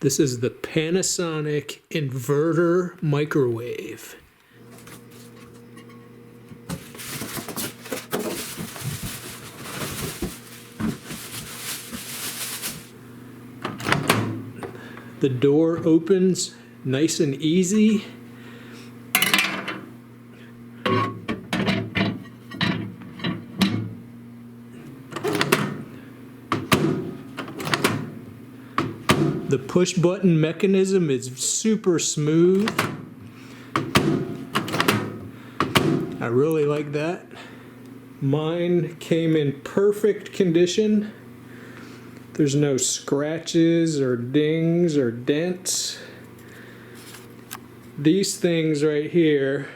This is the Panasonic Inverter Microwave. The door opens nice and easy. The push button mechanism is super smooth. I really like that. Mine came in perfect condition. There's no scratches or dings or dents. These things right here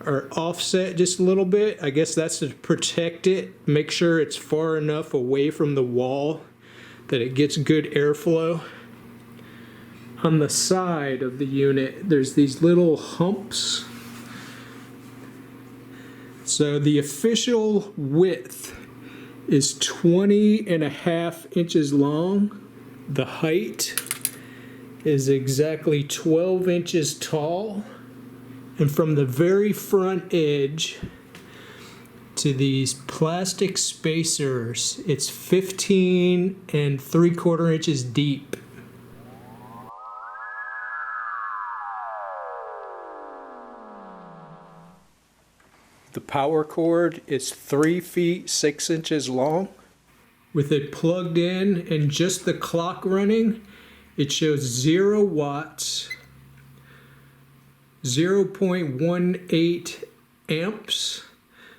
are offset just a little bit. I guess that's to protect it, make sure it's far enough away from the wall that it gets good airflow. On the side of the unit, there's these little humps. So the official width is 20.5 inches long. The height is exactly 12 inches tall. And from the very front edge to these plastic spacers, it's 15 3/4 inches deep. The power cord is 3 feet 6 inches long. With it plugged in and just the clock running, it shows 0 watts, 0.18 amps.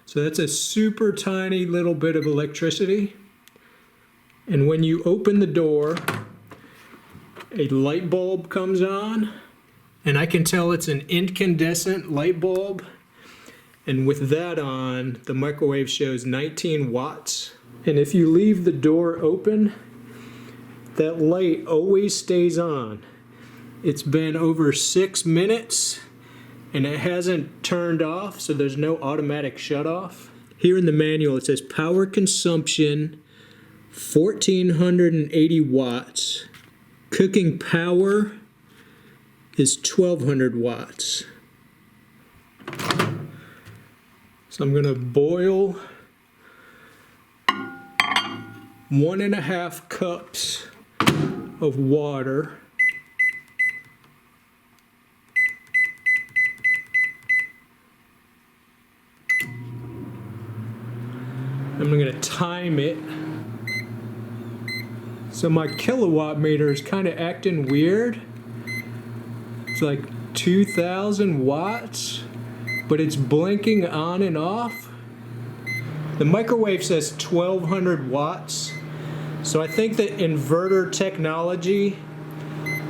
So that's a super tiny little bit of electricity. And when you open the door, a light bulb comes on. And I can tell it's an incandescent light bulb. And with that on, the microwave shows 19 watts. And if you leave the door open, that light always stays on. It's been over 6 minutes and it hasn't turned off, so there's no automatic shut off. Here in the manual it says power consumption 1480 watts. Cooking power is 1200 watts. So I'm going to boil 1.5 cups of water. I'm going to time it. So my kilowatt meter is kind of acting weird. It's like 2000 watts. But it's blinking on and off. The microwave says 1200 watts. So I think the inverter technology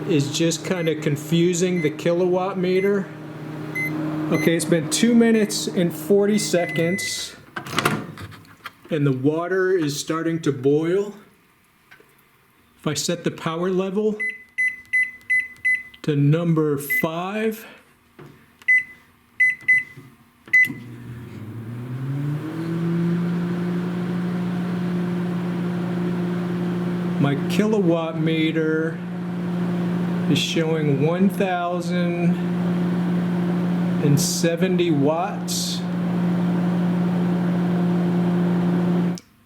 is just kind of confusing the kilowatt meter. Okay, it's been 2 minutes and 40 seconds. And the water is starting to boil. If I set the power level to number 5, my kilowatt meter is showing 1070 watts.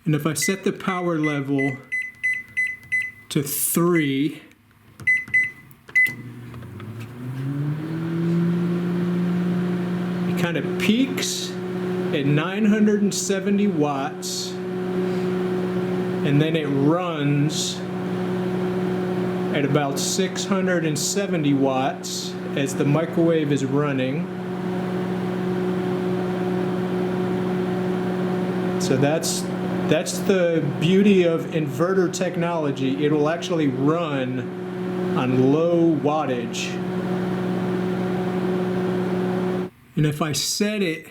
And if I set the power level to 3, it kind of peaks at 970 watts. And then it runs at about 670 watts as the microwave is running. So that's the beauty of inverter technology. It will actually run on low wattage. And if I set it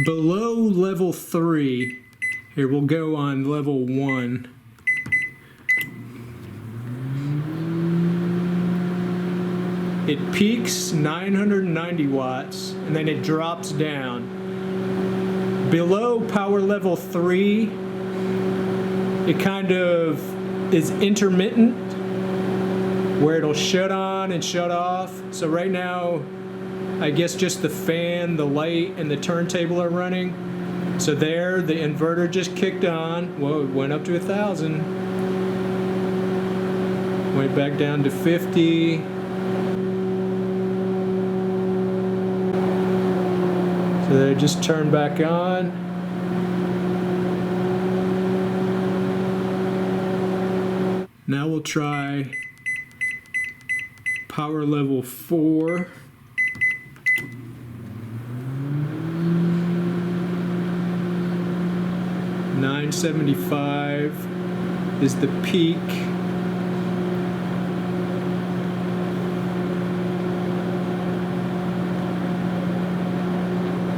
below level 3, here, we'll go on level 1. It peaks 990 watts and then it drops down. Below power level 3, it kind of is intermittent, where it'll shut on and shut off. So right now, I guess just the fan, the light, and the turntable are running. So there, the inverter just kicked on. Whoa, it went up to 1,000. Went back down to 50. So they just turned back on. Now we'll try power level 4. $975 is the peak.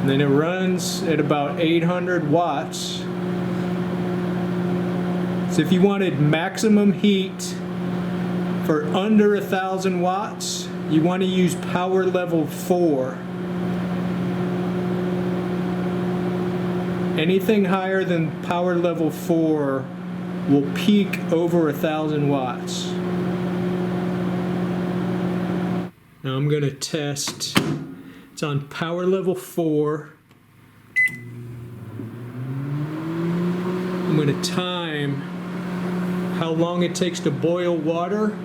And then it runs at about 800 watts. So if you wanted maximum heat for under 1,000 watts, you want to use power level 4. Anything higher than power level 4 will peak over 1,000 watts. Now I'm going to test. It's on power level 4. I'm going to time how long it takes to boil water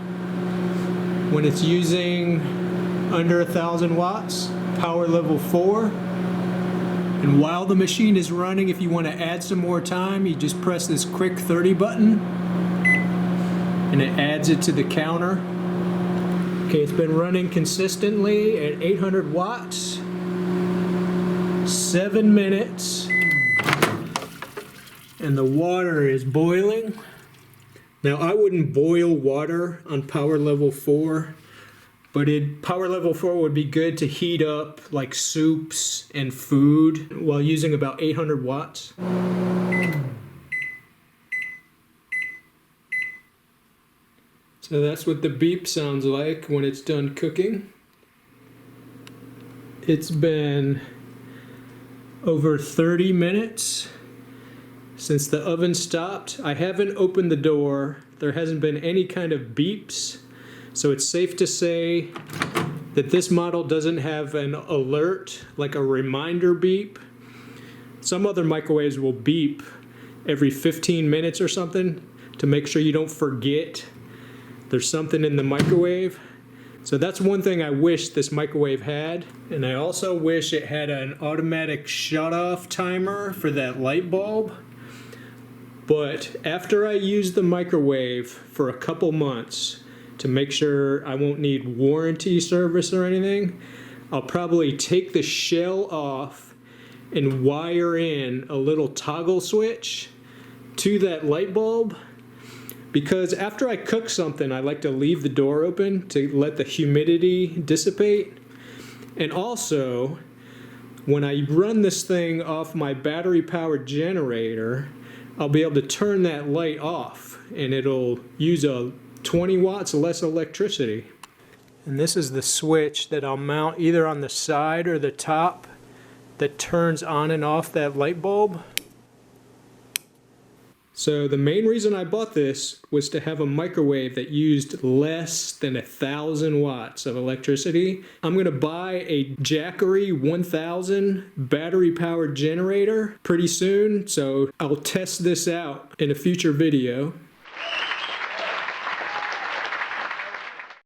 when it's using under 1,000 watts, power level 4. And while the machine is running, if you want to add some more time, you just press this quick 30 button and it adds it to the counter. Okay, it's been running consistently at 800 watts, 7 minutes, and the water is boiling. Now I wouldn't boil water on power level 4, but power level 4 would be good to heat up like soups and food while using about 800 watts. So that's what the beep sounds like when it's done cooking. It's been over 30 minutes since the oven stopped. I haven't opened the door. There hasn't been any kind of beeps. So it's safe to say that this model doesn't have an alert, like a reminder beep. Some other microwaves will beep every 15 minutes or something to make sure you don't forget there's something in the microwave. So that's one thing I wish this microwave had. And I also wish it had an automatic shut-off timer for that light bulb. But after I use the microwave for a couple months to make sure I won't need warranty service or anything, I'll probably take the shell off and wire in a little toggle switch to that light bulb. Because after I cook something, I like to leave the door open to let the humidity dissipate. And also, when I run this thing off my battery-powered generator, I'll be able to turn that light off and it'll use 20 watts less electricity. And this is the switch that I'll mount either on the side or the top that turns on and off that light bulb. So the main reason I bought this was to have a microwave that used less than 1,000 watts of electricity. I'm going to buy a Jackery 1000 battery-powered generator pretty soon, so I'll test this out in a future video.